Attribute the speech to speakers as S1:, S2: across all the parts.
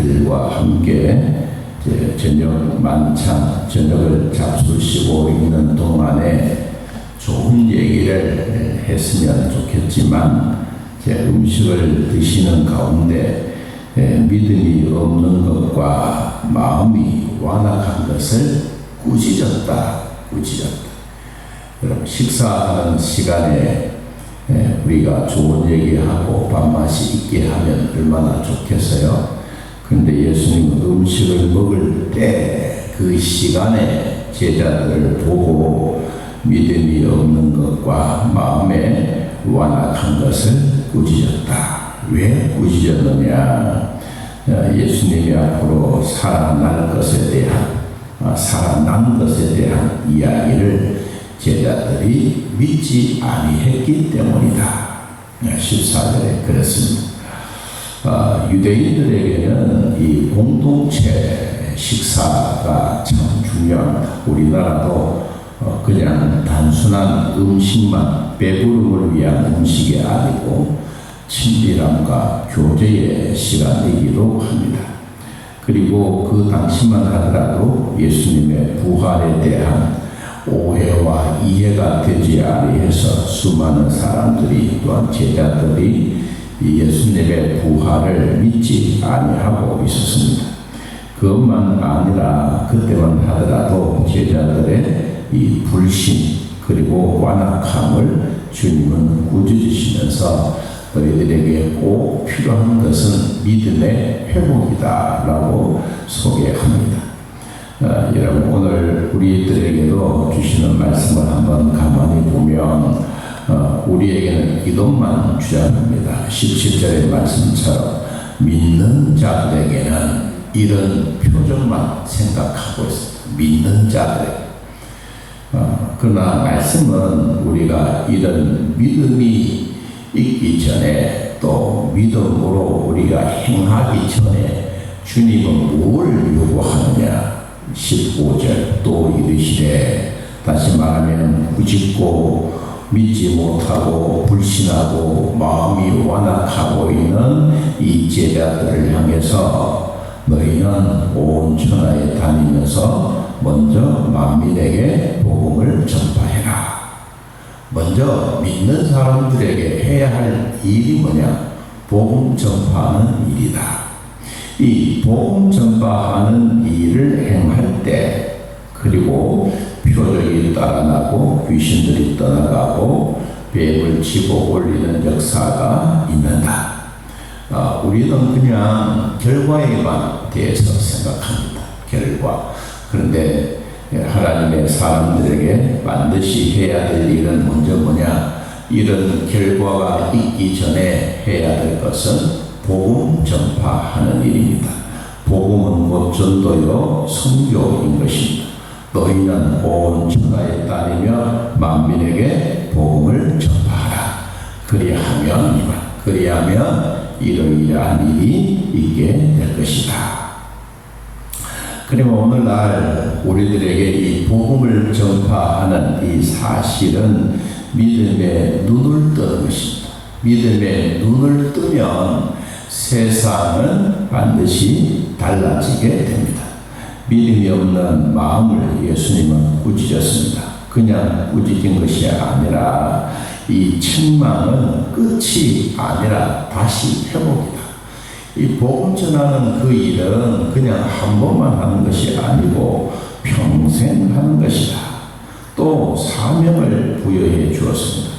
S1: 아이들과 함께 저녁 만찬, 저녁을 잡수시고 있는 동안에 좋은 얘기를 했으면 좋겠지만 음식을 드시는 가운데 믿음이 없는 것과 마음이 완악한 것을 꾸짖었다. 여러분, 식사하는 시간에 우리가 좋은 얘기하고 밥맛이 있게 하면 얼마나 좋겠어요? 그런데 예수님은 음식을 먹을 때 그 시간에 제자들을 보고 믿음이 없는 것과 마음에 완악한 것을 꾸짖었다. 왜 꾸짖었느냐? 예수님이 앞으로 살아난 것에 대한 이야기를 제자들이 믿지 아니했기 때문이다. 14절에 그랬습니다. 유대인들에게는 이 공동체 식사가 참 중요합니다. 우리나라도 그냥 단순한 음식만 배부름을 위한 음식이 아니고 친밀함과 교제의 시간이기도 합니다. 그리고 그 당시만 하더라도 예수님의 부활에 대한 오해와 이해가 되지 아니해서 수많은 사람들이 또한 제자들이 예수님의 부활을 믿지 아니하고 있었습니다. 그것만 아니라 그때만 하더라도 제자들의 이 불신 그리고 완악함을 주님은 꾸짖으시면서 너희들에게 꼭 필요한 것은 믿음의 회복이다라고 소개합니다. 여러분, 오늘 우리들에게도 주시는 말씀을 한번 가만히 보면 우리에게는 이것만 주장합니다. 17절의 말씀처럼 믿는 자들에게는 이런 표정만 생각하고 있습니다. 믿는 자들. 그러나 말씀은 우리가 이런 믿음이 있기 전에 또 믿음으로 우리가 행하기 전에 주님은 뭘 요구하느냐? 15절 또 이르시되, 다시 말하면 꾸짖고 믿지 못하고 불신하고 마음이 완악하고 있는 이 제자들을 향해서 너희는 온 천하에 다니면서 먼저 만민에게 복음을 전파해라. 먼저 믿는 사람들에게 해야 할 일이 뭐냐? 복음 전파하는 일이다. 이 복음 전파하는 일을 행할 때, 그리고 표적이 따라나고 귀신들이 떠나가고 뱀을 치고 올리는 역사가 있는다. 우리는 그냥 결과에만 대해서 생각합니다. 결과. 그런데 하나님의 사람들에게 반드시 해야 될 일은 먼저 뭐냐? 이런 결과가 있기 전에 해야 될 것은 복음 전파하는 일입니다. 복음은 곧 전도요 선교인 것입니다. 너희는 온 천하에 다니며 만민에게 복음을 전파하라. 그리하면 이러이러한 일이 있게 될 것이다. 그러면 오늘날 우리들에게 이 복음을 전파하는 이 사실은 믿음의 눈을 뜨는 것입니다. 믿음의 눈을 뜨면 세상은 반드시 달라지게 됩니다. 믿음이 없는 마음을 예수님은 꾸짖었습니다. 그냥 꾸짖은 것이 아니라 이 책망은 끝이 아니라 다시 회복이다. 이 복음 전하는 그 일은 그냥 한 번만 하는 것이 아니고 평생 하는 것이다. 또 사명을 부여해 주었습니다.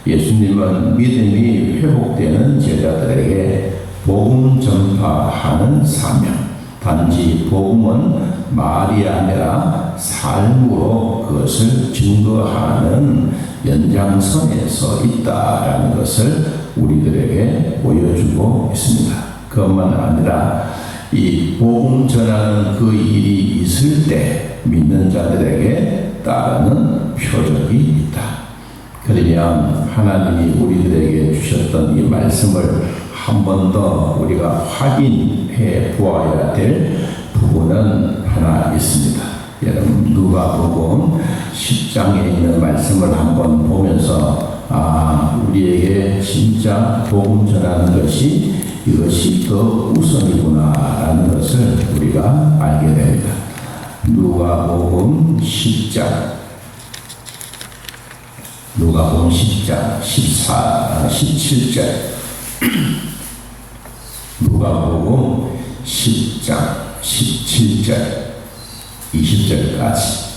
S1: 예수님은 믿음이 회복되는 제자들에게 복음 전파하는 사명, 단지 복음은 말이 아니라 삶으로 그것을 증거하는 연장선에 서 있다라는 것을 우리들에게 보여주고 있습니다. 그것만 아니라 이 복음 전하는 그 일이 있을 때 믿는 자들에게 따르는 표적이 있다. 그러면 하나님이 우리들에게 주셨던 이 말씀을 한 번 더 우리가 확인해 보아야 될 부분은 하나 있습니다. 여러분, 누가복음 10장에 있는 말씀을 한번 보면서 우리에게 진짜 복음 전하는 것이 이것이 더 우선이구나라는 것을 우리가 알게 됩니다. 누가복음 10장 17절 누가복음 10장 17절 20절까지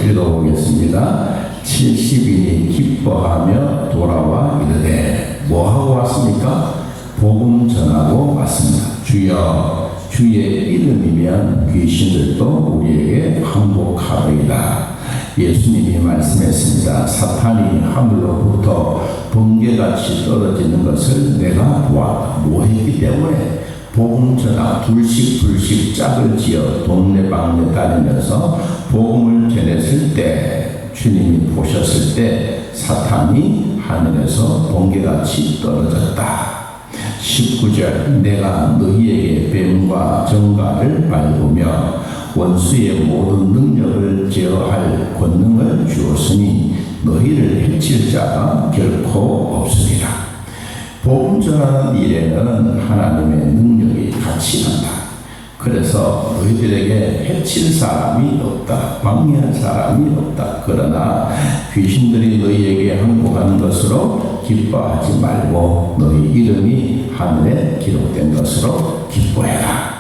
S1: 읽어보겠습니다. 70인이 기뻐하며 돌아와 이르되 뭐하고 왔습니까? 복음 전하고 왔습니다. 주여 주의 이름이면 귀신들도 우리에게 항복하리이다. 예수님이 말씀했습니다. 사탄이 하늘로부터 번개같이 떨어지는 것을 내가 보았다. 뭐했기 때문에? 복음 전하 둘씩 짝을 지어 동네방네 다니면서 복음을 전했을 때 주님이 보셨을 때 사탄이 하늘에서 번개같이 떨어졌다. 19절 내가 너희에게 뱀과 정갈을 밟으며 원수의 모든 능력을 제어할 권능을 주었으니 너희를 해칠 자가 결코 없으리라. 복음 전하는 일에는 하나님의 능력이 같이 난다. 그래서 너희들에게 해칠 사람이 없다. 방해할 사람이 없다. 그러나 귀신들이 너희에게 항복하는 것으로 기뻐하지 말고 너희 이름이 하늘에 기록된 것으로 기뻐해라.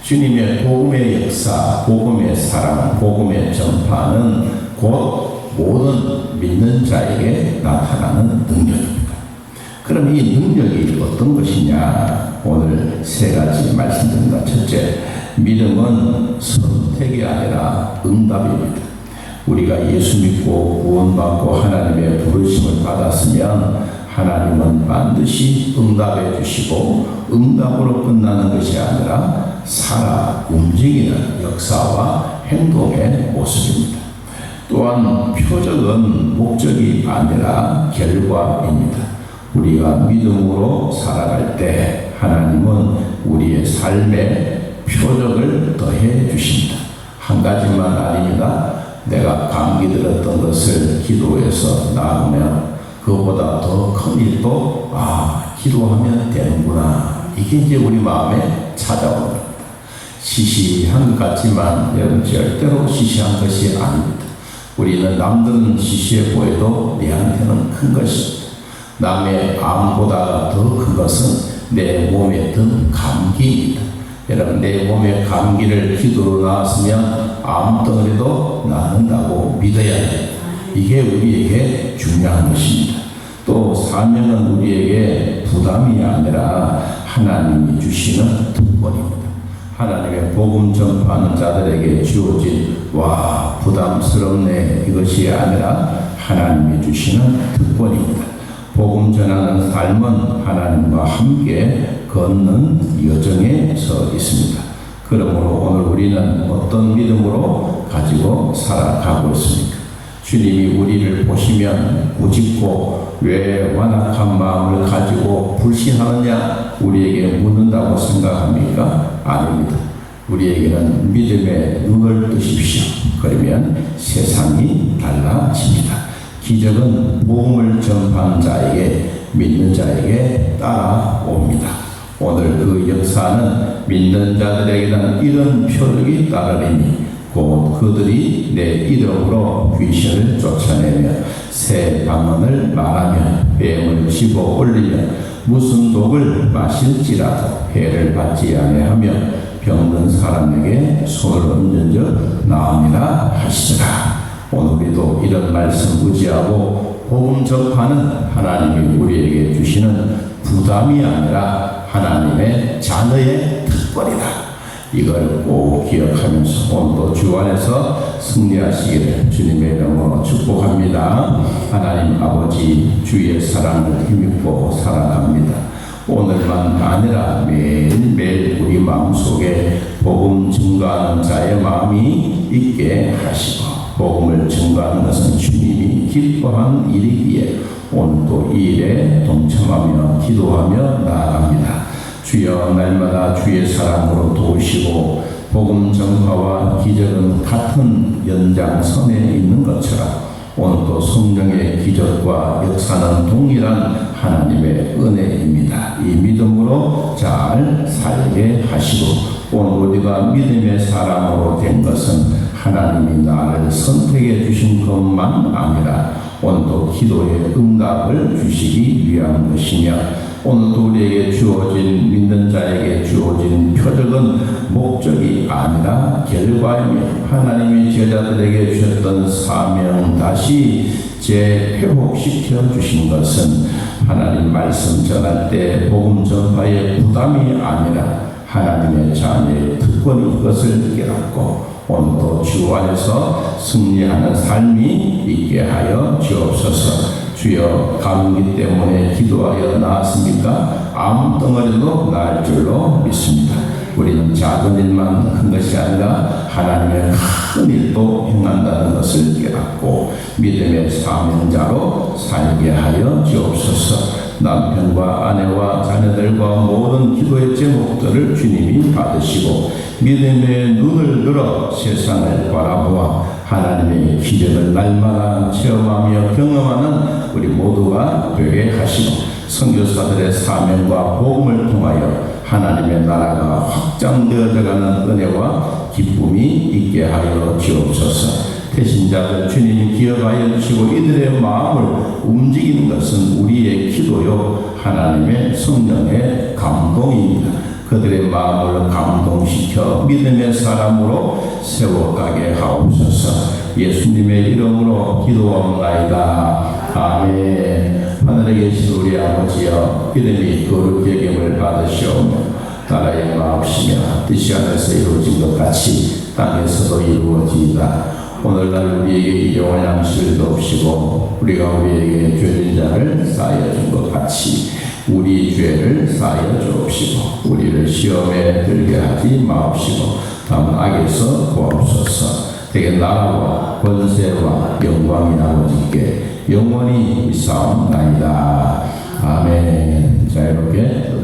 S1: 주님의 복음의 역사, 복음의 사랑, 복음의 전파는 곧 모든 믿는 자에게 나타나는 능력입니다. 그럼 이 능력이 어떤 것이냐? 오늘 세 가지 말씀드립니다. 첫째, 믿음은 선택이 아니라 응답입니다. 우리가 예수 믿고 구원받고 하나님의 부르심을 받았으면 하나님은 반드시 응답해 주시고 응답으로 끝나는 것이 아니라 살아 움직이는 역사와 행동의 모습입니다. 또한 표적은 목적이 아니라 결과입니다. 우리가 믿음으로 살아갈 때 하나님은 우리의 삶에 표적을 더해 주십니다. 한 가지만 아닙니다. 내가 감기 들었던 것을 기도해서 나으면 그것보다 더 큰 일도 기도하면 되는구나. 이게 이제 우리 마음에 찾아오는 겁니다. 시시한 것 같지만 여러분 절대로 시시한 것이 아닙니다. 우리는 남들은 시시해 보여도 내한테는 큰 것입니다. 남의 암보다 더 큰 것은 내 몸에 든 감기입니다. 여러분 내 몸에 감기를 기도로 나았으면 암덩어리도 낫는다고 믿어야 됩니다. 이게 우리에게 중요한 것입니다. 또 사명은 우리에게 부담이 아니라 하나님이 주시는 특권입니다. 하나님의 복음 전파하는 자들에게 주어진 부담스럽네 이것이 아니라 하나님이 주시는 특권입니다. 복음 전하는 삶은 하나님과 함께 걷는 여정에 서 있습니다. 그러므로 오늘 우리는 어떤 믿음으로 가지고 살아가고 있습니까? 주님이 우리를 보시면 꾸짖고 왜 완악한 마음을 가지고 불신하느냐 우리에게 묻는다고 생각합니까? 아닙니다. 우리에게는 믿음의 눈을 뜨십시오. 그러면 세상이 달라집니다. 기적은 복음을 전파하는 자에게 믿는 자에게 따라옵니다. 오늘 그 역사는 믿는 자들에게는 이런 표적이 따르리니 곧 그들이 내 이름으로 귀신을 쫓아내며 새 방언을 말하며 뱀을 집어 올리며 무슨 독을 마실지라도 해를 받지 아니하며 병든 사람에게 손을 얹은 나음이라 하시더라. 오늘 우리도 이런 말씀 의지하고 복음 전파는 하나님이 우리에게 주시는 부담이 아니라 하나님의 자녀의 특권이다. 이걸 꼭 기억하면서 오늘도 주 안에서 승리하시기를 주님의 이름으로 축복합니다. 하나님 아버지 주의 사랑을 힘입고 살아갑니다. 오늘만 아니라 매일매일 우리 마음속에 복음 증거하는 자의 마음이 있게 하시고 복음을 증거하는 것은 주님이 기뻐한 일이기에 오늘도 이 일에 동참하며 기도하며 나아갑니다. 주여 날마다 주의 사랑으로 도우시고 복음 전파와 기적은 같은 연장선에 있는 것처럼 오늘도 성령의 기적과 역사는 동일한 하나님의 은혜입니다. 이 믿음으로 잘 살게 하시고 오늘 우리가 믿음의 사람으로 된 것은 하나님이 나를 선택해 주신 것만 아니라 오늘도 기도의 응답을 주시기 위한 것이며 오늘도 우리에게 주어진 믿는 자에게 주어진 표적은 목적이 아니라 결과이며 하나님이 제자들에게 주셨던 사명 다시 재회복시켜 주신 것은 하나님 말씀 전할 때 복음 전파의 부담이 아니라 하나님의 자녀의 특권인 것을 깨닫고 오늘도 주 안에서 승리하는 삶이 있게 하여 주옵소서. 주여 감기 때문에 기도하여 나았습니까? 아무 덩어리도 나을 줄로 믿습니다. 우리는 작은 일만 한 것이 아니라 하나님의 큰 일도 행한다는 것을 깨닫고 믿음의 사명자로 살게 하여 주옵소서. 남편과 아내와 자녀들과 모든 기도의 제목들을 주님이 받으시고 믿음의 눈을 들어 세상을 바라보아 하나님의 기적을 날마다 체험하며 경험하는 우리 모두가 되게 하시고 선교사들의 사명과 복음을 통하여 하나님의 나라가 확장되어져가는 은혜와 기쁨이 있게 하여 주옵소서. 태신자들 주님이 기억하여 주시고 이들의 마음을 움직이는 것은 우리의 기도요 하나님의 성령의 감동입니다. 그들의 마음을 감동시켜 믿음의 사람으로 세워가게 하옵소서. 예수님의 이름으로 기도하옵나이다. 아멘. 하늘에 계신 우리 아버지여 이름이 거룩히 여김을 받으시오며 나라의 마옵시며 뜻이 하늘에서 이루어진 것 같이 땅에서도 이루어지이다. 오늘날 우리에게 일용할 양식을 주옵시고 우리가 우리에게 죄진 자를 사하여 준 것 같이 우리 죄를 사하여 주옵시고 우리를 시험에 들게 하지 마옵시고 다만 악에서 구하옵소서. 되게 나라와 권세와 영광이 아버지께 영원히 있사옵나이다. 아멘. 자 이렇게